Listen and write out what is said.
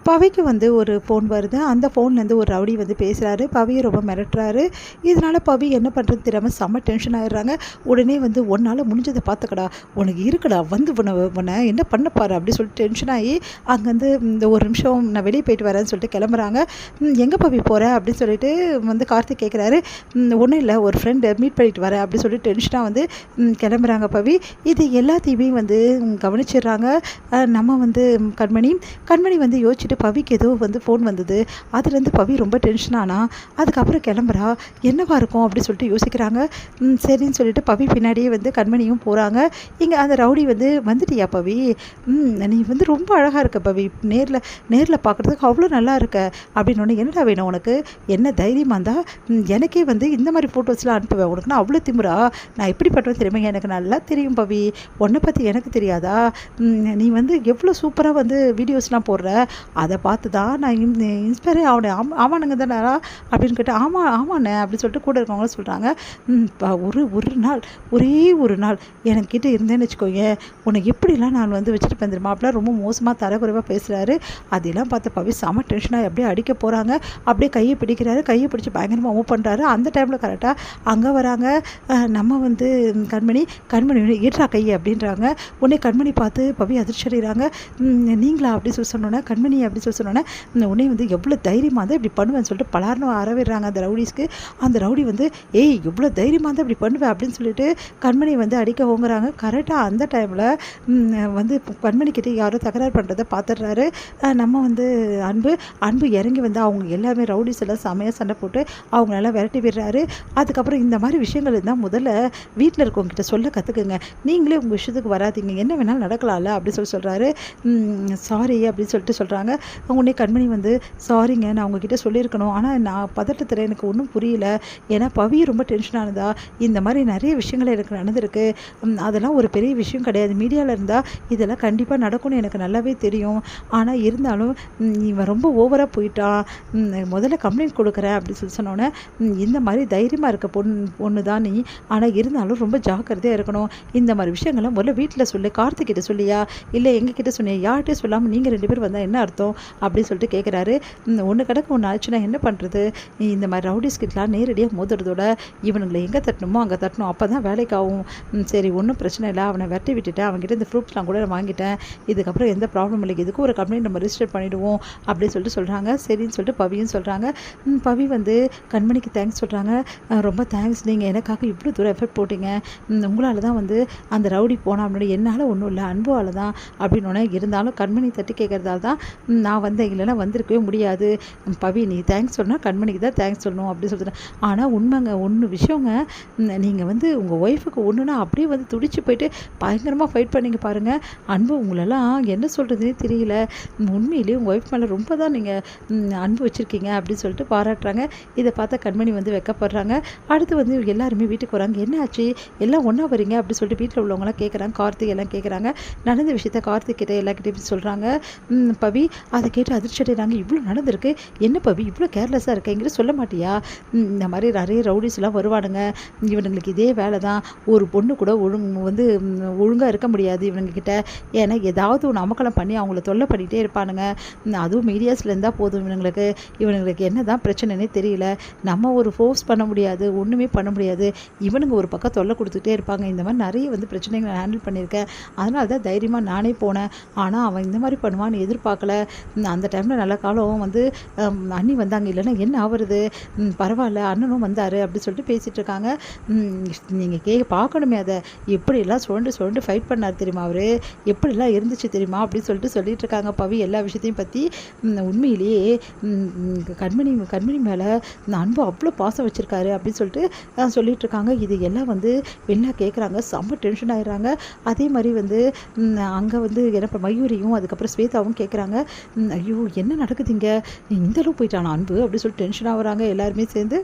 பவிக்கு வந்து ஒரு ஃபோன் வருது. அந்த ஃபோன்லேருந்து ஒரு ரவுடி வந்து பேசுகிறாரு. பவியை ரொம்ப மிரட்டுறாரு. இதனால் பவி என்ன பண்ணுறது தெரியாமல் செம்ம டென்ஷன் ஆகிடுறாங்க. உடனே வந்து உன்னால் முடிஞ்சதை பார்த்துக்கடா, உனக்கு இருக்குடா, வந்து உன்னை என்ன பண்ண பாரு அப்படி சொல்லிட்டு டென்ஷன் ஆகி அங்கேருந்து இந்த ஒரு நிமிஷம் நான் வெளியே போயிட்டு வரேன்னு சொல்லிட்டு கிளம்புறாங்க. எங்கே பவி போகிற அப்படின்னு சொல்லிட்டு வந்து கார்த்திக் கேட்குறாரு. ஒன்றும் இல்லை, ஒரு ஃப்ரெண்டை மீட் பண்ணிட்டு வரேன் அப்படின்னு சொல்லிட்டு டென்ஷனாக வந்து கிளம்புறாங்க பவி. இது எல்லாத்தையுமே வந்து கவனிச்சிடுறாங்க நம்ம வந்து கண்மணி வந்து யோசிச்சுட்டு பவிக்கு ஏதோ வந்து ஃபோன் வந்தது. அதுலேருந்து பவி ரொம்ப டென்ஷனானா அதுக்கப்புறம் கிளம்புறா. என்னவா இருக்கும் அப்படின்னு சொல்லிட்டு யோசிக்கிறாங்க. சரின்னு சொல்லிட்டு பவி பின்னாடியே வந்து கண்மணியும் போகிறாங்க. இங்கே அந்த ரவுடி வந்து வந்துட்டியா பவி, நீ வந்து ரொம்ப அழகாக இருக்க பவி, நேரில் பார்க்குறதுக்கு அவ்வளோ நல்லா இருக்க அப்படின்னு ஒன்று, என்னடா வேணும் உனக்கு, என்ன தைரியமாக இருந்தால் எனக்கே வந்து இந்த மாதிரி ஃபோட்டோஸ்லாம் அனுப்புவேன், உனக்கு நான் அவ்வளோ திமுறா, நான் எப்படி பட்டுவேன் தெரியுமா, எனக்கு நல்லா தெரியும் பவி, உன்னை பற்றி எனக்கு தெரியாதா, நீ வந்து எவ்வளோ சூப்பராக வந்து வீடியோஸ்லாம் போடுற, அதை பார்த்து தான் நான் இன்ஸ்பயரே ஆகணும். ஆமானுங்க தானே அப்படின்னு கேட்டு ஆமாண்ணே அப்படின்னு சொல்லிட்டு கூட இருக்கவங்களும் சொல்கிறாங்க. ஒரே ஒரு நாள் என்கிட்ட இருந்தேன்னு வச்சுக்கோங்க, உன்னை எப்படிலாம் நான் வந்து வச்சுட்டு வந்துருமா அப்படிலாம் ரொம்ப மோசமாக தரக்குறைவாக பேசுகிறாரு. அதெல்லாம் பார்த்து பவி செம டென்ஷனாக அப்படியே அடிக்க போகிறாங்க. அப்படியே கையை பிடிக்கிறாரு, கையை பிடிச்சி பயங்கரமாக மூவ் பண்ணுறாரு. அந்த டைமில் கரெக்டாக அங்கே வராங்க நம்ம வந்து கண்மணி ஏற்றா கையை அப்படின்றாங்க. உடனே கண்மணி பார்த்து பவி அதிர்ச்சி அடைகிறாங்க. நீங்களா அப்படி சொல்லி சொன்னோன்னே, கண்மணி அப்படி சொல்லி சொன்னோன்னே, உடனே வந்து எவ்வளோ தைரியமாக இருந்தால் இப்படி பண்ணுவேன்னு சொல்லிட்டு பலார்னு அறவிடுறாங்க அந்த ரவுடிஸ்க்கு. அந்த ரவுடி வந்து ஏய் எவ்வளோ தைரியமாக இருந்தால் இப்படி பண்ணுவேன் அப்படின்னு சொல்லிட்டு கண்மணி வந்து அடிக்க ஓங்குறாங்க. கரெக்டாக அந்த டைமில் வந்து கண்மணிக்கிட்டே யாரோ தகராறு பண்ணுறதை பார்த்துடுறாரு நம்ம வந்து அன்பு இறங்கி வந்து அவங்க எல்லாமே ரவுடிஸ் எல்லாம் செமையாக சண்டை போட்டு அவங்களெல்லாம் விரட்டி விடுறாரு. அதுக்கப்புறம் இந்த மாதிரி விஷயங்கள் இருந்தால் முதல்ல வீட்டில் இருக்கவங்ககிட்ட சொல்ல கற்றுக்குங்க, நீங்களே உங்கள் விஷயத்துக்கு வராதிங்க, என்ன வேணாலும் நடக்கலாம்ல அப்படி சொல்கிறாரு. சாரி அப்படின்னு சொல்லிட்டு சொல்கிறாங்க. உடனே கண்மணி வந்து சாரிங்க, நான் உங்ககிட்ட சொல்லியிருக்கணும், ஆனால் நான் பதட்டத்தில் எனக்கு ஒன்றும் புரியல, ஏன்னா பவி ரொம்ப டென்ஷனானதா, இந்த மாதிரி நிறைய விஷயங்கள் எனக்கு நடந்திருக்கு, அதெல்லாம் ஒரு பெரிய விஷயம் கிடையாது, மீடியாவில் இருந்தால் இதெல்லாம் கண்டிப்பாக நடக்கும்னு எனக்கு நல்லாவே தெரியும், ஆனால் இருந்தாலும் இவன் ரொம்ப ஓவராக போயிட்டான், முதல்ல கம்ப்ளைண்ட் கொடுக்குறேன் அப்படின்னு சொல்லி சொன்னோன்னே, இந்த மாதிரி தைரியமாக இருக்க பொண்ணு தான் நீ, ஆனால் இருந்தாலும் ரொம்ப ஜாக்கிரதையாக இருக்கணும், இந்த மாதிரி விஷயங்கள்லாம் முதல்ல வீட்டில் சொல்லு, கார்த்திகிட்ட சொல்லியா இல்லை எங்ககிட்ட சொன்னியா, யார்கிட்டே சொல்லாமல் நீங்கள் 2 பேர் வந்தால் என்ன அர்த்தம் அப்படின்னு சொல்லிட்டு கேட்குறாரு. ஒன்று கிடக்கு ஒன்று ஆச்சுன்னா என்ன பண்ணுறது, இந்த மாதிரி ரவுடிஸ்கிட்டலாம் நேரடியாக மோதுறதோட இவனுங்களை எங்கே தட்டணுமோ அங்கே தட்டணும், அப்போ தான் வேலைக்கு ஆகும், சரி ஒன்றும் பிரச்சனை இல்லை, அவனை வெட்டி விட்டுட்டேன், அவங்ககிட்ட இந்த ப்ரூஃப்ஸ்லாம் கூட நான் வாங்கிட்டேன், இதுக்கப்புறம் எந்த ப்ராப்ளம் இல்லை, இதுக்கும் ஒரு கம்ப்ளைண்ட் நம்ம ரிஜிஸ்டர் பண்ணிவிடுவோம் அப்படின்னு சொல்லிட்டு சொல்கிறாங்க. சரின்னு சொல்லிட்டு பவியும் சொல்கிறாங்க. பவி வந்து கண்மணிக்கு தேங்க்ஸ் சொல்கிறாங்க. ரொம்ப தேங்க்ஸ், நீங்கள் எனக்காக இவ்வளோ தூரம் எஃபர்ட் போட்டிங்க, உங்களால் தான் வந்து அந்த ரவுடி போனால் அப்படின்னா என்னால் ஒன்றும் இல்லை அன்புவால் தான் அப்படின்னு இருந்தாலும் கண்மணி தட்டி கேட்குறதால தான் நான் வந்தேன், இல்லைன்னா வந்திருக்கவே முடியாது, பவி நீ தேங்க்ஸ் சொன்னால் கண்மணிக்கு தான் தேங்க்ஸ் சொல்லணும் அப்படின்னு சொல்லிட்டு. ஆனால் உண்மைங்க ஒன்று விஷயங்க, நீங்கள் வந்து உங்கள் ஒய்ஃபுக்கு ஒன்றுனா அப்படியே வந்து துடிச்சு போயிட்டு பயங்கரமாக ஃபைட் பண்ணிங்க பாருங்கள், அன்பு உங்களெல்லாம் என்ன சொல்கிறதுனே தெரியல, உண்மையிலேயே உங்கள் ஒய்ஃப் மேலே ரொம்ப தான் நீங்கள் அன்பு வச்சுருக்கீங்க அப்படின்னு சொல்லிட்டு பாராட்டுறாங்க. இதை பார்த்தா கண்மணி வந்து வெக்கப்படுறாங்க. அடுத்து வந்து எல்லாருமே வீட்டுக்கு வராங்க. என்ன ஆச்சு எல்லாம் ஒன்றா வரீங்க அப்படின்னு சொல்லிட்டு வீட்டில் உள்ளவங்களாம் கேட்குறாங்க. கார்த்திக் எல்லாம் கேட்குறாங்க. நடந்த விஷயத்த கார்த்திக் கிட்டே எல்லாக்கிட்டையும் சொல்கிறாங்க. பவி அதை கேட்டு அதிர்ச்சி அடைகிறாங்க. இவ்வளோ நடந்திருக்கு, என்ன பவி இவ்வளோ கேர்லெஸ்ஸாக இருக்க, எங்கிட்ட சொல்ல மாட்டியா, இந்த மாதிரி நிறைய ரவுடிஸ்லாம் வருவானுங்க, இவனுங்களுக்கு இதே வேலை தான், ஒரு பொண்ணு கூட ஒழுங்காக இருக்க முடியாது இவனுங்கக்கிட்ட, ஏன்னா ஏதாவது ஒன்று அமக்கலம் பண்ணி அவங்கள தொல்லை பண்ணிகிட்டே இருப்பானுங்க, அதுவும் மீடியாஸில் இருந்தால் போதும் இவனுங்களுக்கு என்ன தான் பிரச்சனைனே தெரியல, நம்ம ஒரு ஃபோர்ஸ் பண்ண முடியாது, ஒன்றுமே பண்ண முடியாது, இவனுங்க ஒரு பக்கம் தொல்லை கொடுத்துட்டே இருப்பாங்க, இந்த மாதிரி நிறைய வந்து பிரச்சனைகளை ஹேண்டில் பண்ணியிருக்கேன், அதனால தான் தைரியமாக நானே போனேன், ஆனால் அவன் இந்த மாதிரி பண்ணுவான்னு எதிர்பார்க்கல, அந்த டைமில் நல்ல காலம் வந்து அண்ணி வந்தாங்க, இல்லைன்னா என்ன ஆகுறது, பரவாயில்ல அண்ணனும் வந்தார் அப்படி சொல்லிட்டு பேசிகிட்டு இருக்காங்க. நீங்கள் பார்க்கணுமே அதை எப்படிலாம் சுரண்டு ஃபைட் பண்ணார் தெரியுமா, அவர் எப்படிலாம் இருந்துச்சு தெரியுமா அப்படின்னு சொல்லிட்டு இருக்காங்க பவி எல்லா விஷயத்தையும் பற்றி. உண்மையிலேயே கண்மணி மேலே அன்பு அவ்வளோ பாசம் வச்சுருக்காரு அப்படின்னு சொல்லிட்டு இருக்காங்க. இது எல்லாம் வந்து வெளில கேட்குறாங்க, செம்ம டென்ஷன் ஆகிடுறாங்க. அதே மாதிரி வந்து அங்கே வந்து என்ன மயூரியும் அதுக்கப்புறம் ஸ்வேதாவும் கேட்குறாங்க, ஐயோ என்ன நடக்குதுங்க, இந்தளவு போயிட்டானா அன்பு அப்படி சொல்லிட்டு டென்ஷன் ஆகுறாங்க எல்லாருமே சேர்ந்து.